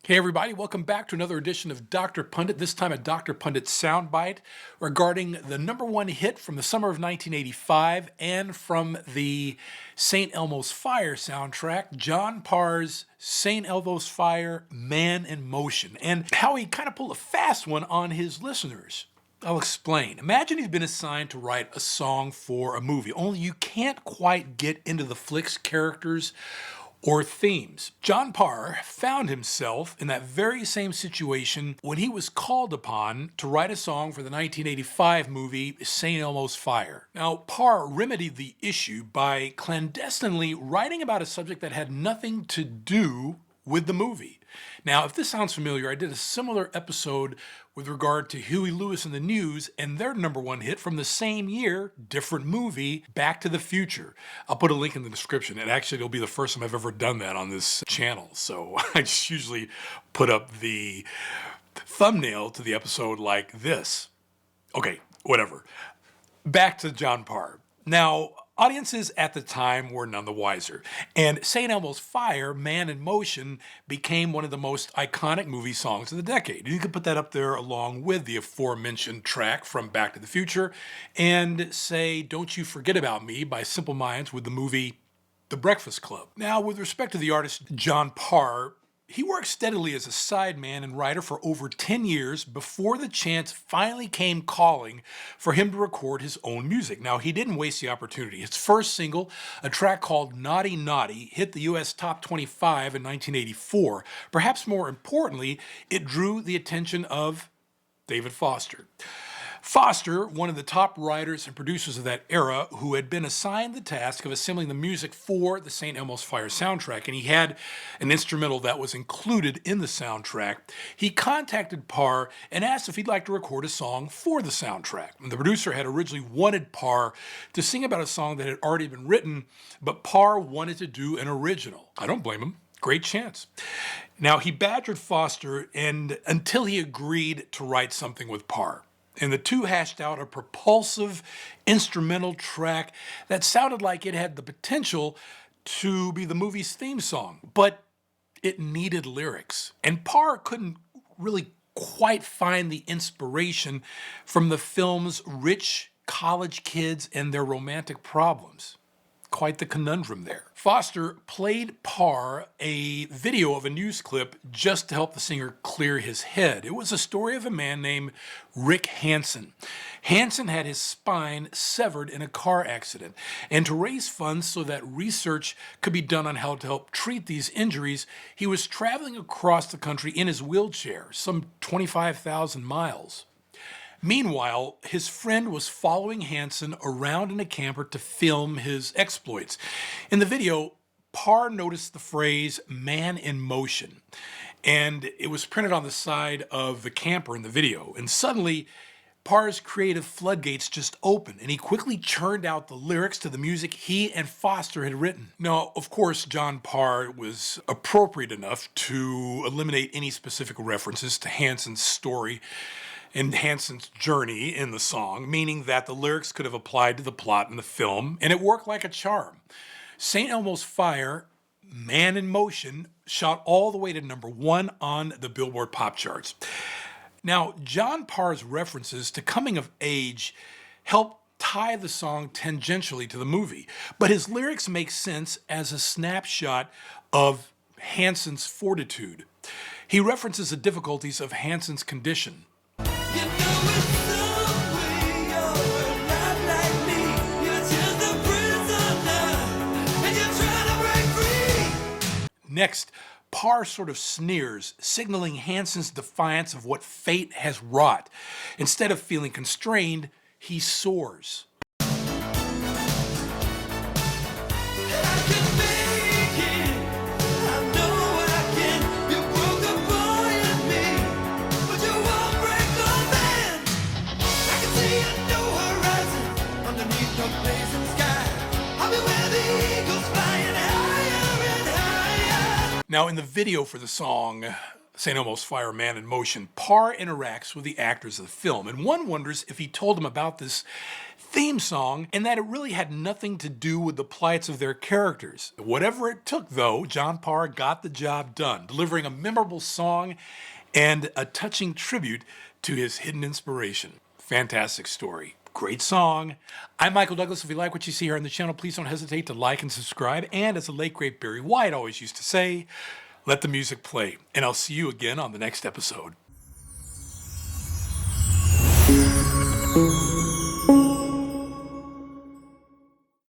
Hey everybody, welcome back to another edition of Dr. Pundit, this time a Dr. Pundit soundbite regarding the number one hit from the summer of 1985 and from the St. Elmo's Fire soundtrack, John Parr's St. Elmo's Fire, Man in Motion, and how he kind of pulled a fast one on his listeners. I'll explain. Imagine he's been assigned to write a song for a movie, only you can't quite get into the flick's characters or themes. John Parr found himself in that very same situation when he was called upon to write a song for the 1985 movie St. Elmo's Fire. Now, Parr remedied the issue by clandestinely writing about a subject that had nothing to do with the movie. Now, if this sounds familiar, I did a similar episode with regard to Huey Lewis and the News and their number one hit from the same year, different movie, Back to the Future. I'll put a link in the description, and actually it'll be the first time I've ever done that on this channel. So I just usually put up the thumbnail to the episode like this. Okay, whatever. Back to John Parr. Now, audiences at the time were none the wiser, and St. Elmo's Fire, Man in Motion, became one of the most iconic movie songs of the decade. You could put that up there along with the aforementioned track from Back to the Future, and say Don't You Forget About Me by Simple Minds with the movie The Breakfast Club. Now, with respect to the artist John Parr, he worked steadily as a sideman and writer for over 10 years before the chance finally came calling for him to record his own music. Now, he didn't waste the opportunity. His first single, a track called Naughty Naughty, hit the US Top 25 in 1984. Perhaps more importantly, it drew the attention of David Foster. Foster, one of the top writers and producers of that era, who had been assigned the task of assembling the music for the St. Elmo's Fire soundtrack, and he had an instrumental that was included in the soundtrack, he contacted Parr and asked if he'd like to record a song for the soundtrack. And the producer had originally wanted Parr to sing about a song that had already been written, but Parr wanted to do an original. I don't blame him. Great chance. Now, he badgered Foster and until he agreed to write something with Parr. And the two hashed out a propulsive instrumental track that sounded like it had the potential to be the movie's theme song, but it needed lyrics. And Parr couldn't really quite find the inspiration from the film's rich college kids and their romantic problems. Quite the conundrum there. Foster played Parr a video of a news clip just to help the singer clear his head. It was a story of a man named Rick Hansen. Hansen had his spine severed in a car accident, and to raise funds so that research could be done on how to help treat these injuries, he was traveling across the country in his wheelchair, some 25,000 miles. Meanwhile, his friend was following Hansen around in a camper to film his exploits. In the video, Parr noticed the phrase "man in motion," and it was printed on the side of the camper in the video. And suddenly, Parr's creative floodgates just opened, and he quickly churned out the lyrics to the music he and Foster had written. Now, of course, John Parr was appropriate enough to eliminate any specific references to Hansen's story and Hansen's journey in the song, meaning that the lyrics could have applied to the plot in the film, and it worked like a charm. St. Elmo's Fire, Man in Motion, shot all the way to number one on the Billboard pop charts. Now, John Parr's references to coming of age help tie the song tangentially to the movie, but his lyrics make sense as a snapshot of Hansen's fortitude. He references the difficulties of Hansen's condition. Next, Parr sort of sneers, signaling Hansen's defiance of what fate has wrought. Instead of feeling constrained, he soars. Now, in the video for the song St. Elmo's Fire, Man in Motion, Parr interacts with the actors of the film, and one wonders if he told them about this theme song, and that it really had nothing to do with the plights of their characters. Whatever it took, though, John Parr got the job done, delivering a memorable song and a touching tribute to his hidden inspiration. Fantastic story. Great song. I'm Michael Douglas. If you like what you see here on the channel, please don't hesitate to like and subscribe. And as the late great Barry White always used to say, let the music play. And I'll see you again on the next episode.